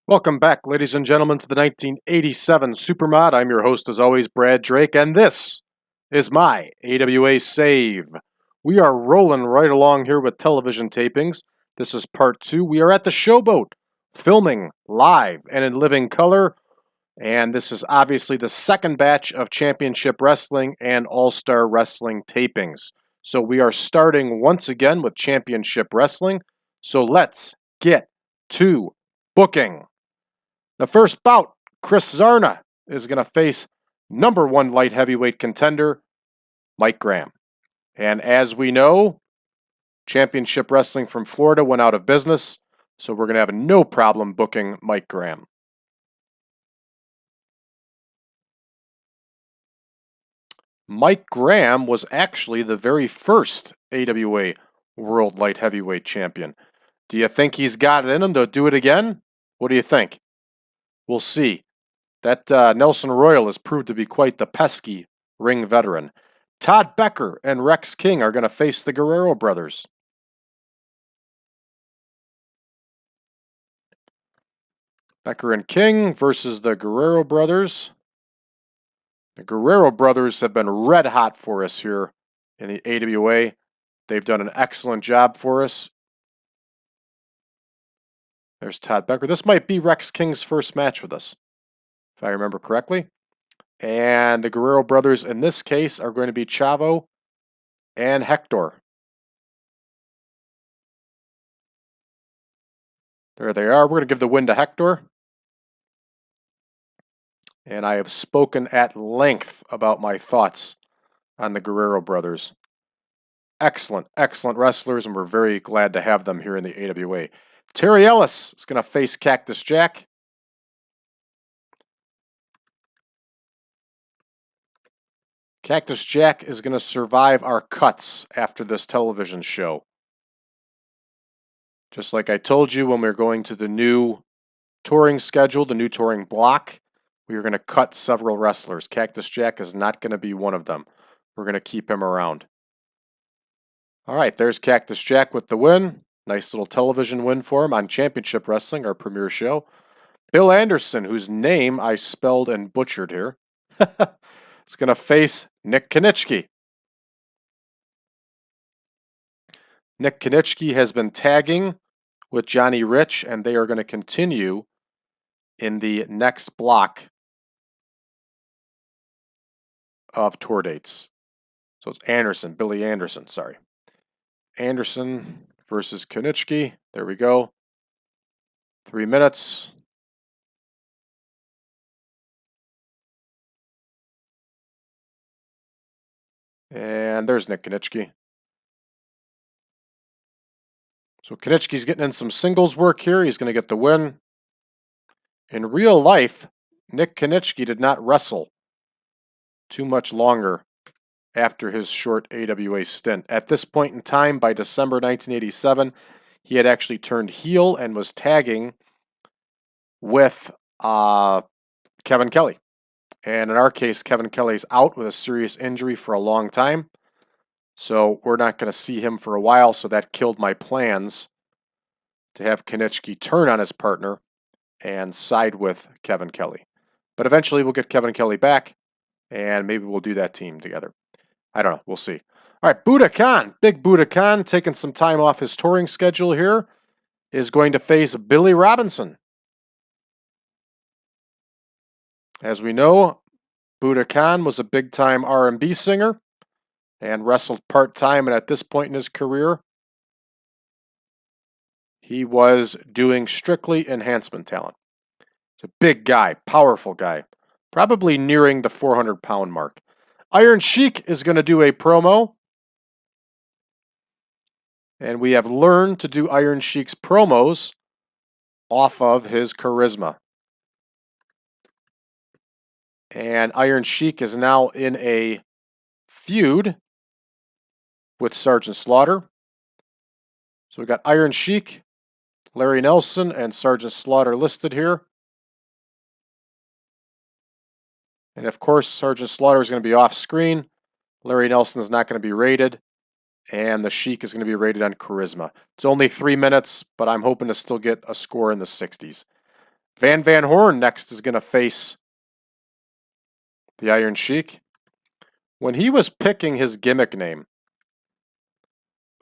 Welcome back, ladies and gentlemen, to the 1987 Supermod. I'm your host, as always, Brad Drake, and this is my AWA save. We are rolling right along here with television tapings. This is part 2. We are at the Showboat, filming live and in living color, and this is obviously the second batch of Championship Wrestling and All-Star Wrestling tapings. So we are starting once again with Championship Wrestling, so let's get to booking. The first bout, Chris Zarna is going to face #1 light heavyweight contender, Mike Graham. And as we know, Championship Wrestling from Florida went out of business, so we're going to have no problem booking Mike Graham. Mike Graham was actually the very first AWA World Light Heavyweight Champion. Do you think he's got it in him to do it again? What do you think? We'll see. That Nelson Royal has proved to be quite the pesky ring veteran. Todd Becker and Rex King are going to face the Guerrero brothers. Becker and King versus the Guerrero brothers. The Guerrero brothers have been red hot for us here in the AWA. They've done an excellent job for us. There's Todd Becker. This might be Rex King's first match with us, if I remember correctly. And the Guerrero brothers in this case are going to be Chavo and Hector. There they are. We're going to give the win to Hector. And I have spoken at length about my thoughts on the Guerrero brothers. Excellent, excellent wrestlers, and we're very glad to have them here in the AWA. Terry Ellis is going to face Cactus Jack. Cactus Jack is going to survive our cuts after this television show. Just like I told you when we were going to the new touring schedule, the new touring block, we are going to cut several wrestlers. Cactus Jack is not going to be one of them. We're going to keep him around. All right, there's Cactus Jack with the win. Nice little television win for him on Championship Wrestling, our premiere show. Bill Anderson, whose name I spelled and butchered here, is going to face Nick Kiniski. Nick Kiniski has been tagging with Johnny Rich, and they are going to continue in the next block of tour dates. So it's Anderson, Billy Anderson, sorry. Anderson versus Kiniski. There we go. 3 minutes. And there's Nick Kiniski. So Kiniski's getting in some singles work here. He's going to get the win. In real life, Nick Kiniski did not wrestle too much longer after his short AWA stint. At this point in time, by December 1987, he had actually turned heel and was tagging with Kevin Kelly. And in our case, Kevin Kelly's out with a serious injury for a long time. So we're not going to see him for a while, so that killed my plans to have Kiniski turn on his partner and side with Kevin Kelly. But eventually we'll get Kevin Kelly back, and maybe we'll do that team together. I don't know. We'll see. All right, Buddha Khan, big Buddha Khan, taking some time off his touring schedule here, is going to face Billy Robinson. As we know, Buddha Khan was a big-time R&B singer and wrestled part-time, and at this point in his career, he was doing strictly enhancement talent. He's a big guy, powerful guy, probably nearing the 400-pound mark. Iron Sheik is going to do a promo. And we have learned to do Iron Sheik's promos off of his charisma. And Iron Sheik is now in a feud with Sergeant Slaughter. So we've got Iron Sheik, Larry Nelson, and Sergeant Slaughter listed here. And of course, Sergeant Slaughter is going to be off screen. Larry Nelson is not going to be rated. And the Sheik is going to be rated on charisma. It's only 3 minutes, but I'm hoping to still get a score in the 60s. Van Horne next is going to face the Iron Sheik. When he was picking his gimmick name,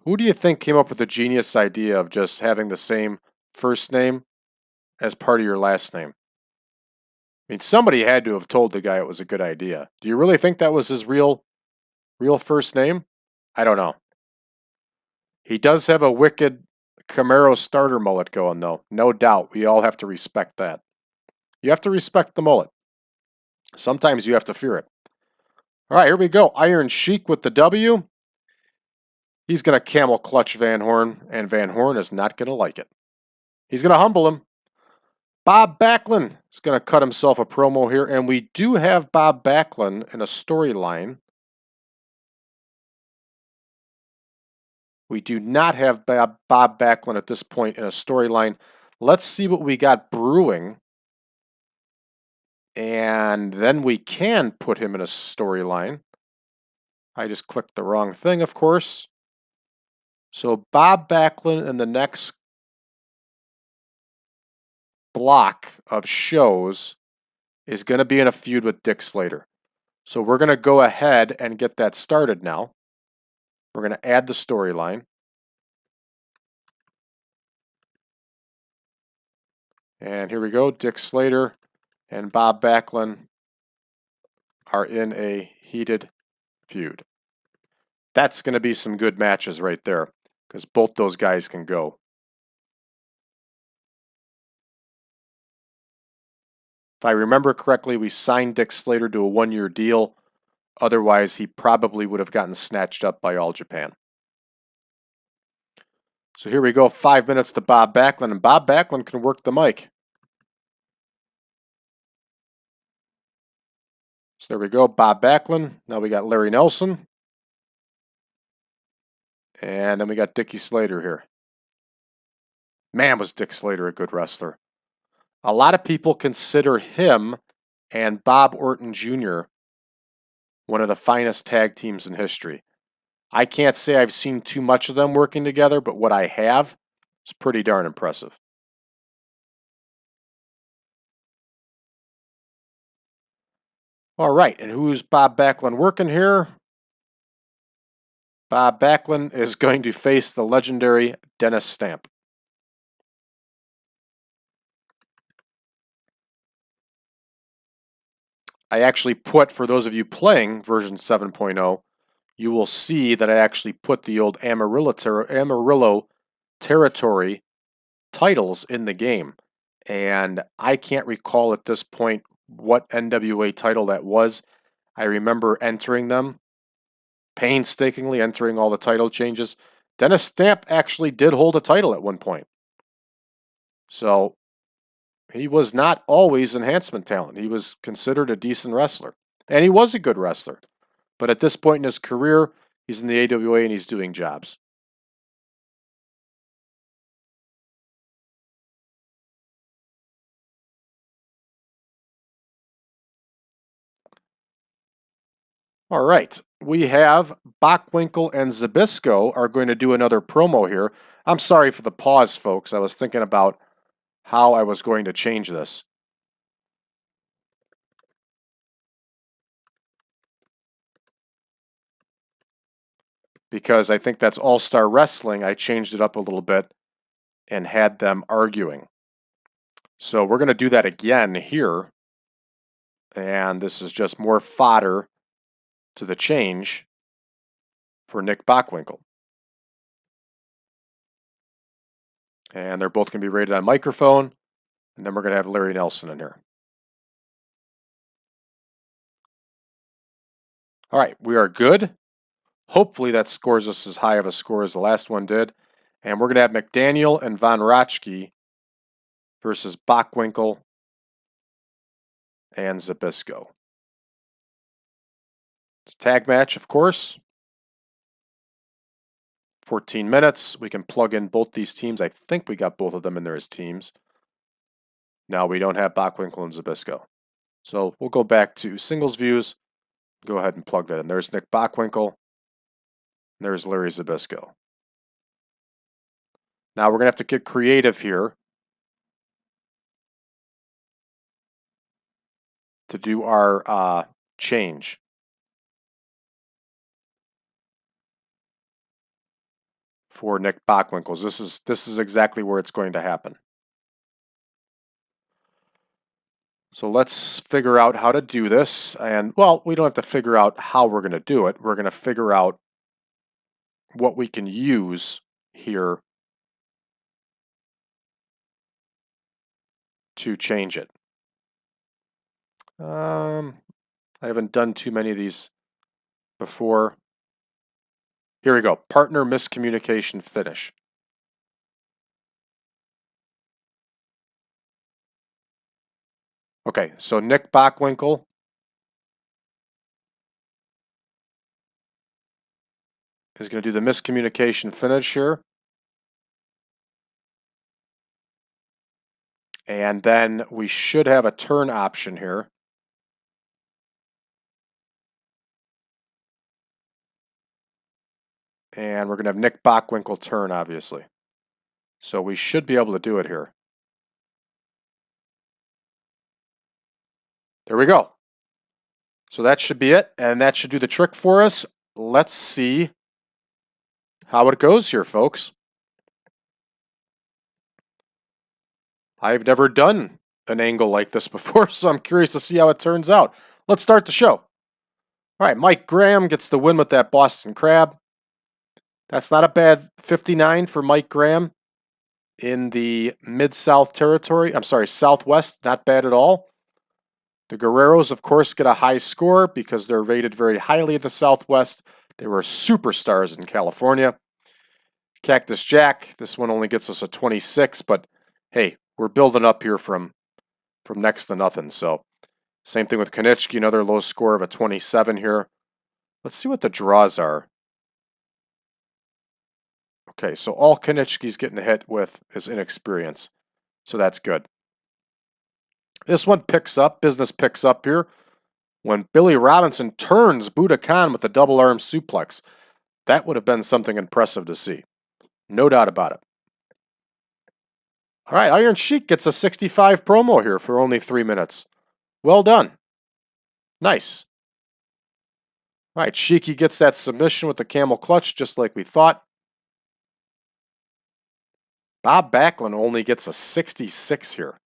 who do you think came up with the genius idea of just having the same first name as part of your last name? I mean, somebody had to have told the guy it was a good idea. Do you really think that was his real first name? I don't know. He does have a wicked Camaro starter mullet going, though. No doubt. We all have to respect that. You have to respect the mullet. Sometimes you have to fear it. All right, here we go. Iron Sheik with the W. He's going to camel clutch Van Horne, and Van Horne is not going to like it. He's going to humble him. Bob Backlund is going to cut himself a promo here, and we do have Bob Backlund in a storyline. We do not have Bob Backlund at this point in a storyline. Let's see what we got brewing. And then we can put him in a storyline. I just clicked the wrong thing, of course. So Bob Backlund in the next block of shows is going to be in a feud with Dick Slater. So we're going to go ahead and get that started now. We're going to add the storyline. And here we go. Dick Slater and Bob Backlund are in a heated feud. That's going to be some good matches right there because both those guys can go. If I remember correctly, we signed Dick Slater to a 1-year deal. Otherwise, he probably would have gotten snatched up by All Japan. So here we go, 5 minutes to Bob Backlund, and Bob Backlund can work the mic. So there we go, Bob Backlund. Now we got Larry Nelson. And then we got Dickie Slater here. Man, was Dick Slater a good wrestler. A lot of people consider him and Bob Orton Jr. one of the finest tag teams in history. I can't say I've seen too much of them working together, but what I have is pretty darn impressive. All right, and who's Bob Backlund working here? Bob Backlund is going to face the legendary Dennis Stamp. I actually put, for those of you playing version 7.0, you will see that I actually put the old Amarillo territory titles in the game. And I can't recall at this point what NWA title that was. I remember entering them, painstakingly entering all the title changes. Dennis Stamp actually did hold a title at one point. So he was not always enhancement talent. He was considered a decent wrestler. And he was a good wrestler. But at this point in his career, he's in the AWA and he's doing jobs. All right, we have Bockwinkel and Zbyszko are going to do another promo here. I'm sorry for the pause, folks. I was thinking about how I was going to change this. Because I think that's All-Star Wrestling. I changed it up a little bit and had them arguing. So we're going to do that again here. And this is just more fodder to the change for Nick Bockwinkel. And they're both going to be rated on microphone. And then we're going to have Larry Nelson in here. All right, we are good. Hopefully that scores us as high of a score as the last one did. And we're going to have McDaniel and Von Raschke versus Bockwinkel and Zbyszko. It's a tag match, of course. 14 minutes. We can plug in both these teams. I think we got both of them in there as teams. Now we don't have Bockwinkel and Zbyszko. So we'll go back to singles views. Go ahead and plug that in. There's Nick Bockwinkel. There's Larry Zbyszko. Now we're going to have to get creative here to do our change. For Nick Bockwinkel's. This is exactly where it's going to happen. So let's figure out how to do this. And, well, we don't have to figure out how we're going to do it. We're going to figure out what we can use here to change it. I haven't done too many of these before. Here we go. Partner miscommunication finish. Okay, so Nick Bockwinkel is going to do the miscommunication finish here. And then we should have a turn option here. And we're going to have Nick Bockwinkel turn, obviously. So we should be able to do it here. There we go. So that should be it, and that should do the trick for us. Let's see how it goes here, folks. I've never done an angle like this before, so I'm curious to see how it turns out. Let's start the show. All right, Mike Graham gets the win with that Boston Crab. That's not a bad 59 for Mike Graham in the Mid-South territory. I'm sorry, Southwest, not bad at all. The Guerreros, of course, get a high score because they're rated very highly in the Southwest. They were superstars in California. Cactus Jack, this one only gets us a 26, but hey, we're building up here from next to nothing. So same thing with Kiniski, another low score of a 27 here. Let's see what the draws are. Okay, so all Kiniski's getting hit with is inexperience. So that's good. This one picks up, business picks up here when Billy Robinson turns Buddha Khan with a double arm suplex. That would have been something impressive to see. No doubt about it. All right, Iron Sheik gets a 65 promo here for only 3 minutes. Well done. Nice. All right, Sheiky gets that submission with the camel clutch just like we thought. Bob Backlund only gets a 66 here.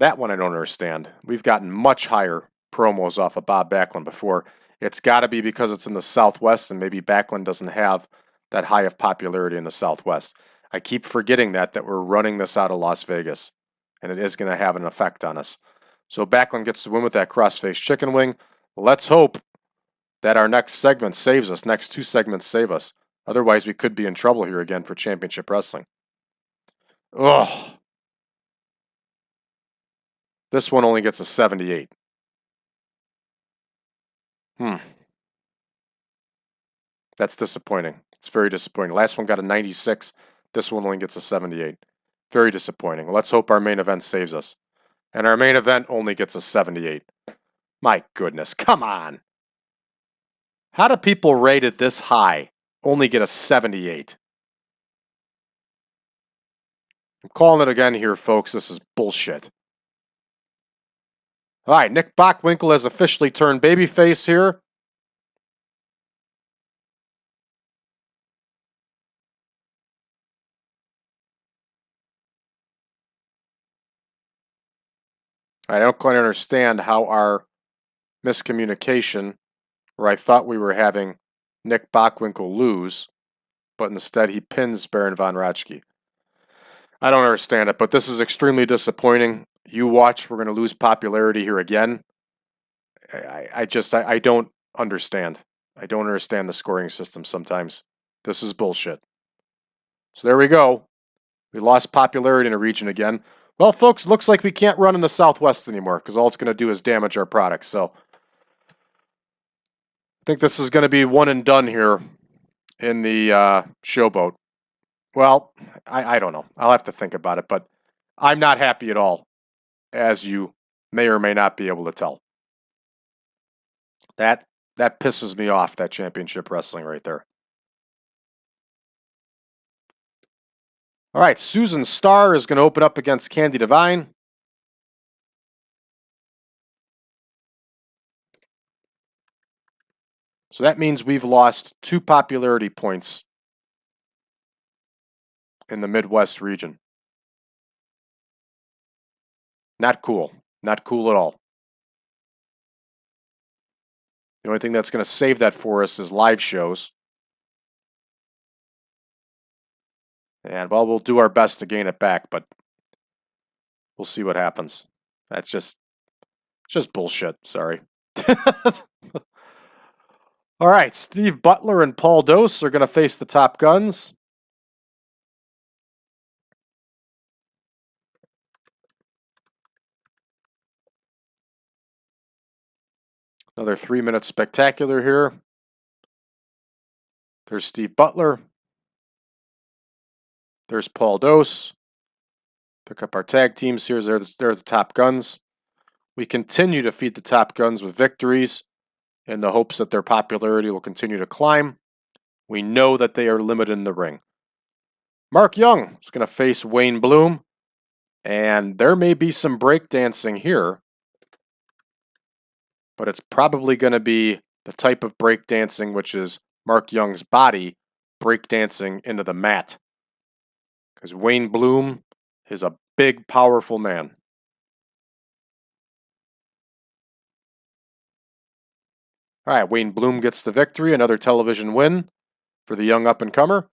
That one I don't understand. We've gotten much higher promos off of Bob Backlund before. It's got to be because it's in the Southwest and maybe Backlund doesn't have that high of popularity in the Southwest. I keep forgetting that we're running this out of Las Vegas, and it is going to have an effect on us. So Backlund gets to win with that crossface chicken wing. Let's hope that our next segment saves us. Next 2 segments save us. Otherwise, we could be in trouble here again for Championship Wrestling. Ugh. This one only gets a 78. That's disappointing. It's very disappointing. Last one got a 96. This one only gets a 78. Very disappointing. Let's hope our main event saves us. And our main event only gets a 78. My goodness, come on. How do people rated this high only get a 78? I'm calling it again here, folks. This is bullshit. All right, Nick Bockwinkel has officially turned babyface here. I don't quite understand how our miscommunication, where I thought we were having Nick Bockwinkel lose, but instead he pins Baron von Raschke. I don't understand it, but this is extremely disappointing. You watch, we're going to lose popularity here again. I don't understand. I don't understand the scoring system sometimes. This is bullshit. So there we go. We lost popularity in a region again. Well, folks, looks like we can't run in the Southwest anymore because all it's going to do is damage our product. So I think this is going to be one and done here in the Showboat. Well, I don't know. I'll have to think about it, but I'm not happy at all, as you may or may not be able to tell. That pisses me off, that Championship Wrestling right there. All right, Susan Starr is going to open up against Candi Devine. So that means we've lost 2 popularity points in the Midwest region. Not cool. Not cool at all. The only thing that's going to save that for us is live shows. And, well, we'll do our best to gain it back, but we'll see what happens. That's just bullshit. Sorry. All right, Steve Butler and Paul Dose are going to face the Top Guns. Another 3-minute spectacular here. There's Steve Butler. There's Paul Dose. Pick up our tag teams here. They're the Top Guns. We continue to feed the Top Guns with victories in the hopes that their popularity will continue to climb. We know that they are limited in the ring. Mark Young is going to face Wayne Bloom. And there may be some breakdancing here. But it's probably going to be the type of breakdancing which is Mark Young's body breakdancing into the mat. Because Wayne Bloom is a big, powerful man. All right, Wayne Bloom gets the victory, another television win for the young up-and-comer.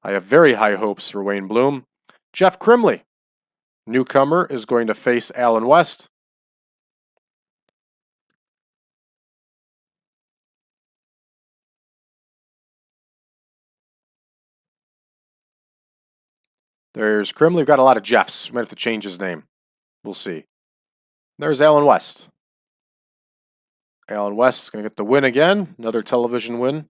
I have very high hopes for Wayne Bloom. Jeff Crimley, newcomer, is going to face Alan West. There's Crimley. We've got a lot of Jeffs. We might have to change his name. We'll see. There's Alan West. Alan West is going to get the win again. Another television win.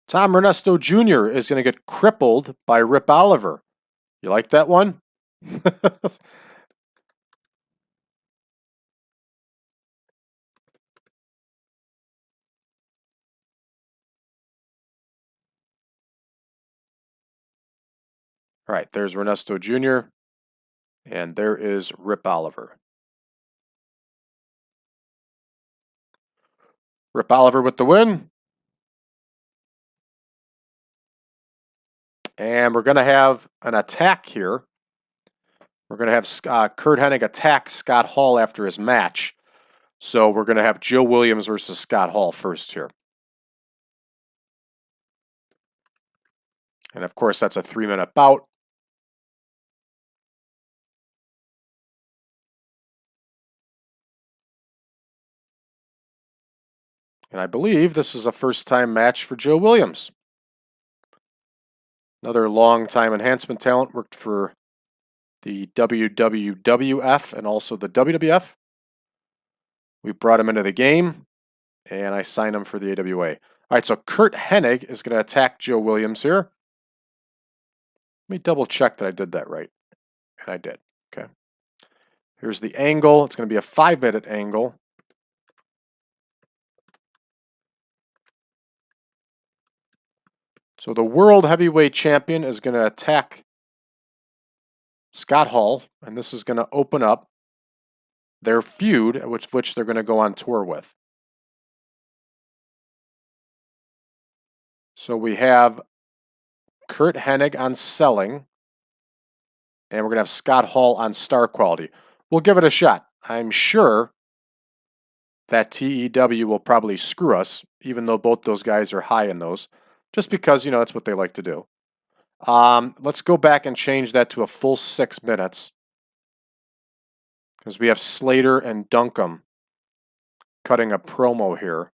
Tom Renesto Jr. is going to get crippled by Rip Oliver. You like that one? All right, there's Renesto Jr. And there is Rip Oliver. Rip Oliver with the win. And we're going to have an attack here. We're going to have Curt Hennig attack Scott Hall after his match. So we're going to have Joe Williams versus Scott Hall first here. And of course, that's a 3-minute bout. And I believe this is a first-time match for Joe Williams. Another long-time enhancement talent, worked for the WWF and also the WWF. We brought him into the game, and I signed him for the AWA. All right, so Curt Hennig is going to attack Joe Williams here. Let me double check that I did that right. And I did. Okay. Here's the angle. It's going to be a 5-minute angle. So the World Heavyweight Champion is going to attack Scott Hall, and this is going to open up their feud, which they're going to go on tour with. So we have Curt Hennig on selling, and we're going to have Scott Hall on star quality. We'll give it a shot. I'm sure that TEW will probably screw us, even though both those guys are high in those, just because, you know, that's what they like to do. Let's go back and change that to a full 6 minutes, because we have Slater and Duncum cutting a promo here,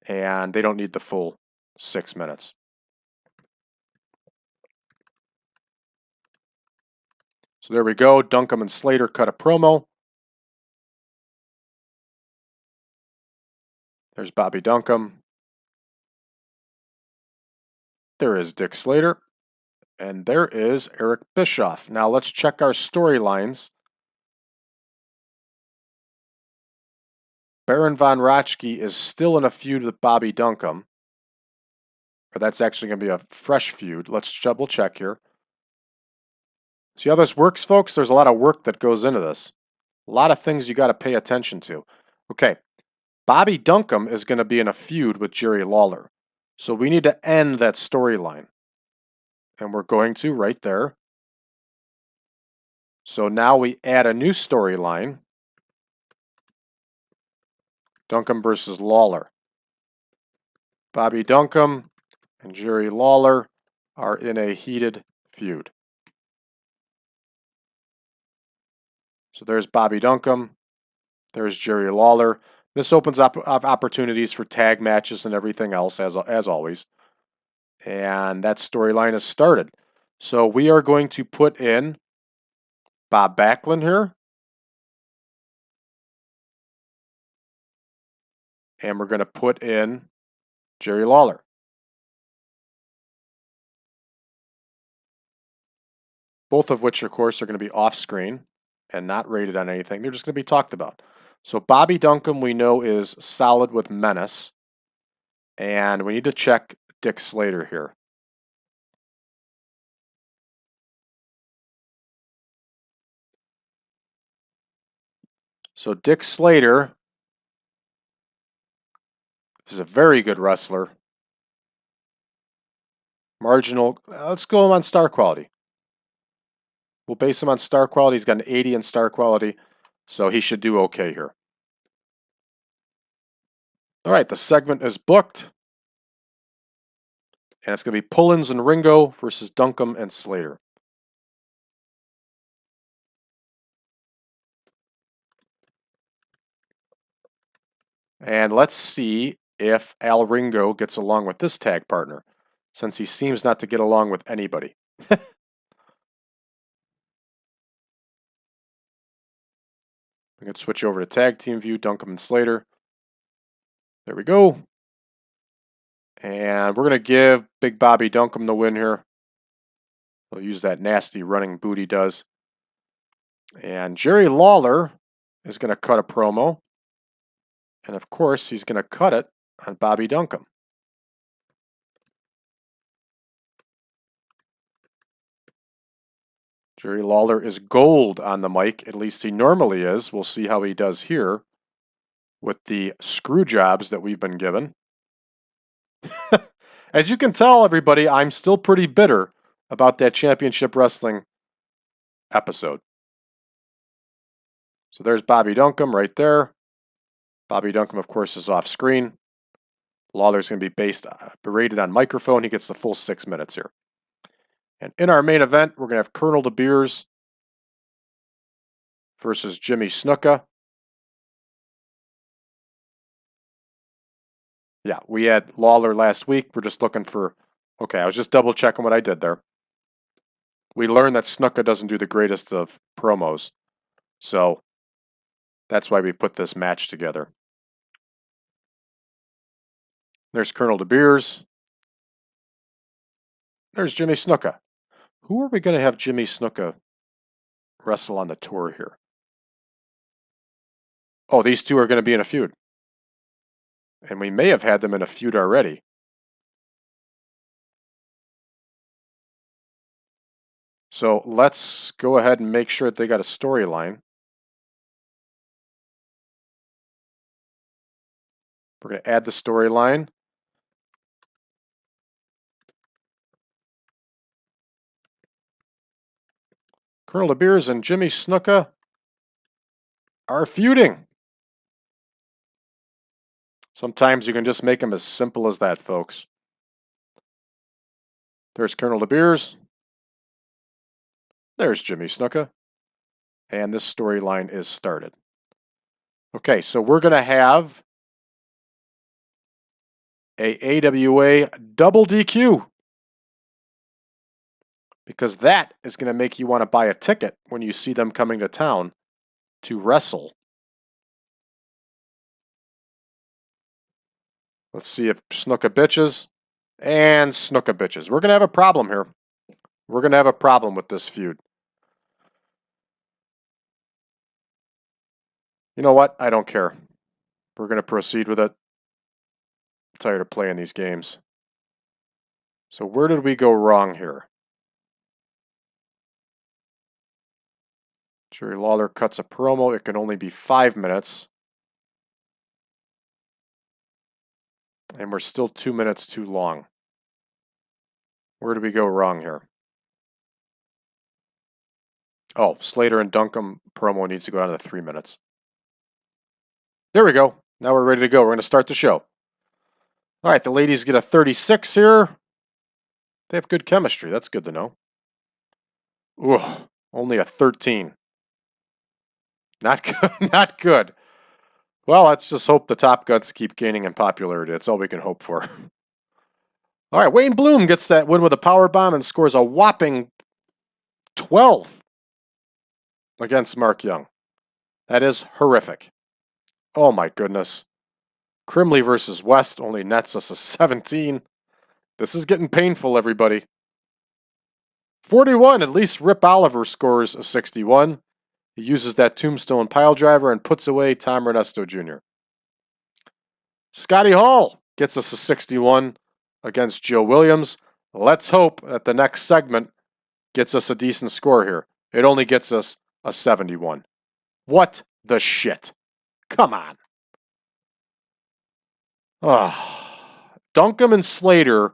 and they don't need the full 6 minutes. So there we go. Duncum and Slater cut a promo. There's Bobby Duncum. There is Dick Slater. And there is Eric Bischoff. Now let's check our storylines. Baron von Raschke is still in a feud with Bobby Duncum. Or that's actually going to be a fresh feud. Let's double check here. See how this works, folks? There's a lot of work that goes into this. A lot of things you got to pay attention to. Okay, Bobby Duncum is going to be in a feud with Jerry Lawler. So we need to end that storyline. And we're going to right there. So now we add a new storyline. Duncum versus Lawler. Bobby Duncum and Jerry Lawler are in a heated feud. So there's Bobby Duncum. There's Jerry Lawler. This opens up opportunities for tag matches and everything else, as always. And that storyline is started. So we are going to put in Bob Backlund here. And we're going to put in Jerry Lawler. Both of which, of course, are going to be off screen and not rated on anything. They're just going to be talked about. So Bobby Duncum, we know, is solid with menace. And we need to check Dick Slater here. So Dick Slater is a very good wrestler. Marginal. Let's go on star quality. We'll base him on star quality. He's got an 80 in star quality, so he should do okay here. All right, the segment is booked. And it's going to be Pullins and Ringo versus Duncum and Slater. And let's see if Al Ringo gets along with this tag partner, since he seems not to get along with anybody. We can switch over to tag team view, Duncum and Slater. There we go. And we're going to give Big Bobby Duncum the win here. He'll use that nasty running boot he does. And Jerry Lawler is going to cut a promo. And of course, he's going to cut it on Bobby Duncum. Jerry Lawler is gold on the mic, at least he normally is. We'll see how he does here with the screw jobs that we've been given. As you can tell, everybody, I'm still pretty bitter about that Championship Wrestling episode. So there's Bobby Duncum right there. Bobby Duncum, of course, is off screen. Lawler's going to be berated on microphone. He gets the full 6 minutes here. And in our main event, we're going to have Colonel DeBeers versus Jimmy Snuka. Yeah, we had Lawler last week. We're just looking for... Okay, I was just double checking what I did there. We learned that Snuka doesn't do the greatest of promos. So that's why we put this match together. There's Colonel DeBeers. There's Jimmy Snuka. Who are we going to have Jimmy Snuka wrestle on the tour here? Oh, these two are going to be in a feud. And we may have had them in a feud already. So let's go ahead and make sure that they got a storyline. We're going to add the storyline. Colonel DeBeers and Jimmy Snuka are feuding. Sometimes you can just make them as simple as that, folks. There's Colonel DeBeers. There's Jimmy Snuka. And this storyline is started. Okay, so we're going to have a AWA double DQ. Because that is going to make you want to buy a ticket when you see them coming to town to wrestle. Let's see if Snuka bitches. And Snuka bitches. We're going to have a problem here. We're going to have a problem with this feud. You know what? I don't care. We're going to proceed with it. I'm tired of playing these games. So where did we go wrong here? Jerry Lawler cuts a promo. It can only be 5 minutes. And we're still 2 minutes too long. Where did we go wrong here? Oh, Slater and Duncum promo needs to go down to 3 minutes. There we go. Now we're ready to go. We're going to start the show. All right, the ladies get a 36 here. They have good chemistry. That's good to know. Ooh, only a 13. Not good. Not good. Well, let's just hope the Top Guns keep gaining in popularity. That's all we can hope for. All right, Wayne Bloom gets that win with a power bomb and scores a whopping 12 against Mark Young. That is horrific. Oh my goodness. Crimley versus West only nets us a 17. This is getting painful, everybody. 41, at least Rip Oliver scores a 61. He uses that tombstone pile driver and puts away Tom Renesto Jr. Scotty Hall gets us a 61 against Joe Williams. Let's hope that the next segment gets us a decent score here. It only gets us a 71. What the shit? Come on. Duncum and Slater,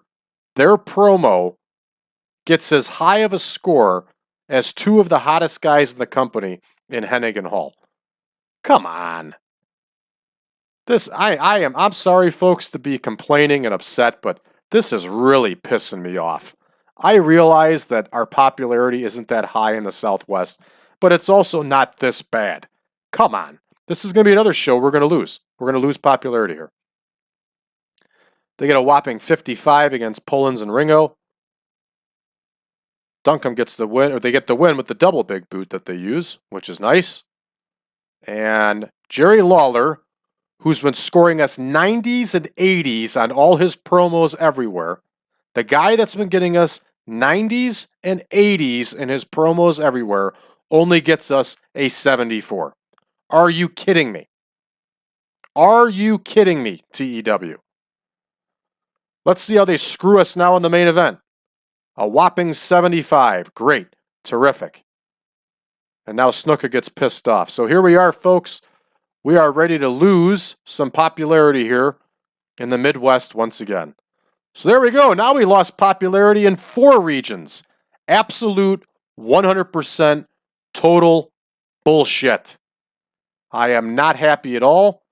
their promo gets as high of a score as two of the hottest guys in the company in Hennig and Hall. Come on. I'm sorry, folks, to be complaining and upset, but this is really pissing me off. I realize that our popularity isn't that high in the Southwest, but it's also not this bad. Come on. This is going to be another show we're going to lose. We're going to lose popularity here. They get a whopping 55 against Pullins and Ringo. Duncum gets the win, or they get the win with the double big boot that they use, which is nice. And Jerry Lawler, who's been scoring us 90s and 80s on all his promos everywhere, the guy that's been getting us 90s and 80s in his promos everywhere, only gets us a 74. Are you kidding me? Are you kidding me, TEW? Let's see how they screw us now in the main event. A whopping 75. Great. Terrific. And now Snuka gets pissed off. So here we are, folks. We are ready to lose some popularity here in the Midwest once again. So there we go. Now we lost popularity in 4 regions. Absolute 100% total bullshit. I am not happy at all.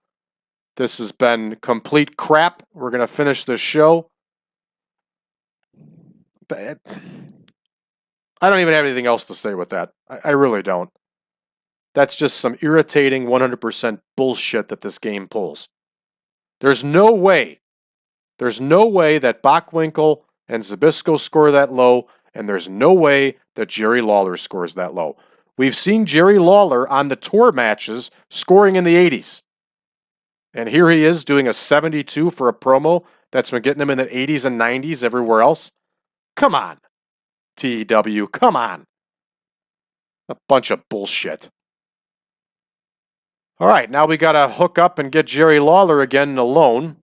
This has been complete crap. We're going to finish this show. I don't even have anything else to say with that. I really don't. That's just some irritating 100% bullshit that this game pulls. There's no way that Bockwinkel and Zbyszko score that low, and there's no way that Jerry Lawler scores that low. We've seen Jerry Lawler on the tour matches scoring in the 80s. And here he is doing a 72 for a promo that's been getting him in the 80s and 90s everywhere else. Come on, TEW, come on. A bunch of bullshit. All right, now we got to hook up and get Jerry Lawler again alone.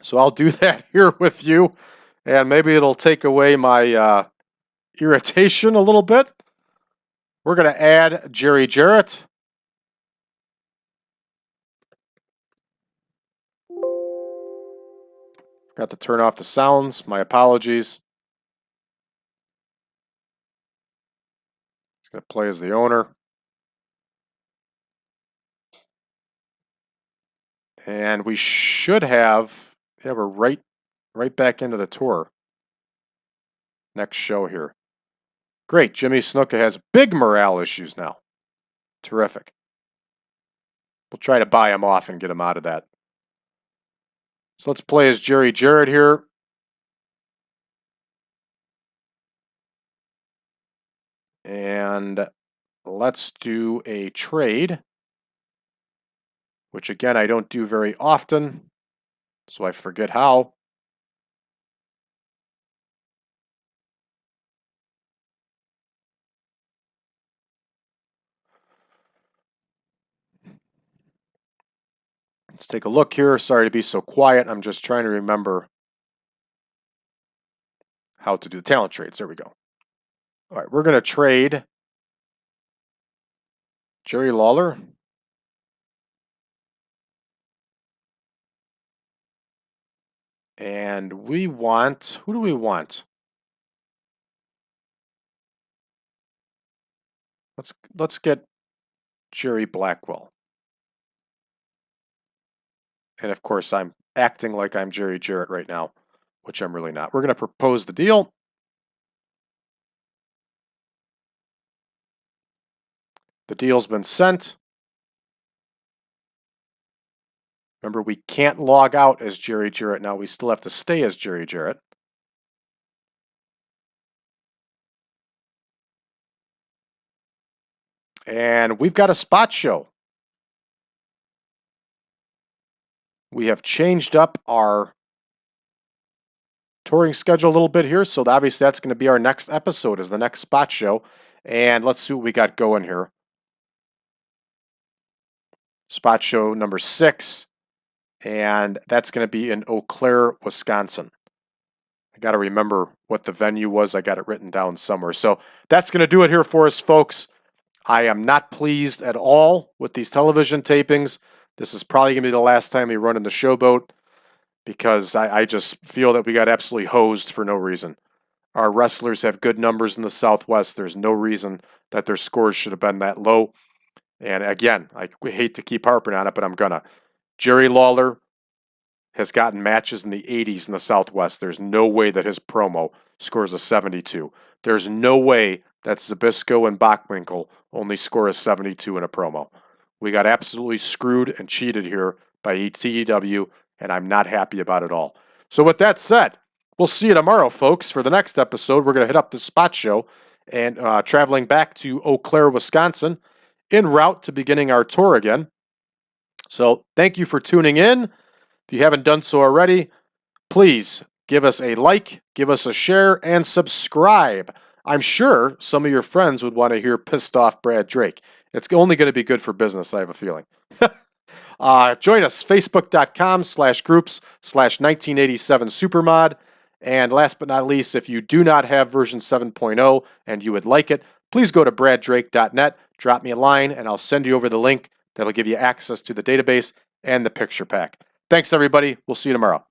So I'll do that here with you, and maybe it'll take away my irritation a little bit. We're going to add Jerry Jarrett. Got to turn off the sounds. My apologies. He's going to play as the owner. And we should have, yeah, we're right back into the tour. Next show here. Great, Jimmy Snuka has big morale issues now. Terrific. We'll try to buy him off and get him out of that. So let's play as Jerry Jarrett here. And let's do a trade, which again, I don't do very often, so I forget how. Let's take a look here. Sorry to be so quiet. I'm just trying to remember how to do the talent trades. There we go. All right, we're going to trade Jerry Lawler And we want, who do we want? Let's get Jerry Blackwell. And of course, I'm acting like I'm Jerry Jarrett right now, which I'm really not. We're going to propose the deal. The deal's been sent. Remember, we can't log out as Jerry Jarrett now. We still have to stay as Jerry Jarrett. And we've got a spot show. We have changed up our touring schedule a little bit here, so obviously that's going to be our next episode, is the next spot show. And let's see what we got going here. Spot show number 6, and that's going to be in Eau Claire, Wisconsin. I got to remember what the venue was. I got it written down somewhere. So that's going to do it here for us, folks. I am not pleased at all with these television tapings. This is probably going to be the last time we run in the Showboat, because I just feel that we got absolutely hosed for no reason. Our wrestlers have good numbers in the Southwest. There's no reason that their scores should have been that low. And again, I hate to keep harping on it, but I'm gonna. Jerry Lawler has gotten matches in the 80s in the Southwest. There's no way that his promo scores a 72. There's no way that Zbyszko and Bockwinkel only score a 72 in a promo. We got absolutely screwed and cheated here by TEW, and I'm not happy about it all. So with that said, we'll see you tomorrow, folks. For the next episode, we're going to hit up the spot show and traveling back to Eau Claire, Wisconsin, en route to beginning our tour again. So thank you for tuning in. If you haven't done so already, please give us a like, give us a share, and subscribe. I'm sure some of your friends would want to hear pissed off Brad Drake. It's only going to be good for business, I have a feeling. Join us, facebook.com/groups/1987supermod. And last but not least, if you do not have version 7.0 and you would like it, please go to braddrake.net, drop me a line, and I'll send you over the link that'll give you access to the database and the picture pack. Thanks, everybody. We'll see you tomorrow.